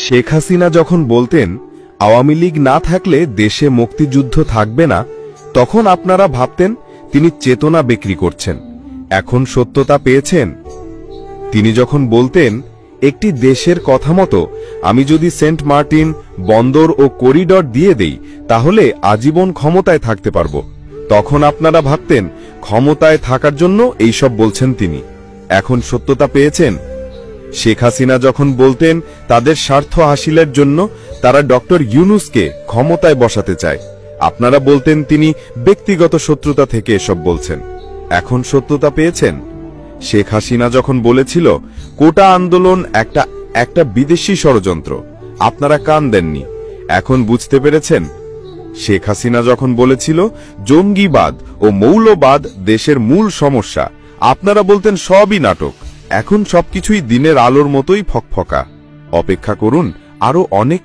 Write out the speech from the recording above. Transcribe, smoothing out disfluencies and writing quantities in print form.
শেখ হাসিনা যখন বলতেন আওয়ামী লীগ না থাকলে দেশে মুক্তিযুদ্ধ থাকবে না, তখন আপনারা ভাবতেন তিনি চেতনা বিক্রি করছেন। এখন সত্যতা পেয়েছেন। তিনি যখন বলতেন একটি দেশের কথা মতো আমি যদি সেন্ট মার্টিন বন্দর ও করিডর দিয়ে দেই তাহলে আজীবন ক্ষমতায় থাকতে পারব, তখন আপনারা ভাবতেন ক্ষমতায় থাকার জন্য এইসব বলছেন তিনি। এখন সত্যতা পেয়েছেন। শেখ হাসিনা যখন বলতেন তাদের স্বার্থ হাসিলের জন্য তারা ডক্টর ইউনূসকে ক্ষমতায় বসাতে চায়, আপনারা বলতেন তিনি ব্যক্তিগত শত্রুতা থেকে এসব বলছেন। এখন সত্যতা পেয়েছেন। শেখ হাসিনা যখন বলেছিল কোটা আন্দোলন একটা বিদেশি ষড়যন্ত্র, আপনারা কান দেননি। এখন বুঝতে পেরেছেন। শেখ হাসিনা যখন বলেছিল জঙ্গিবাদ ও মৌলবাদ দেশের মূল সমস্যা, আপনারা বলতেন সবই নাটক। এখন সবকিছুই দিনের আলোর মতোই ফকফকা। অপেক্ষা করুন আরো অনেক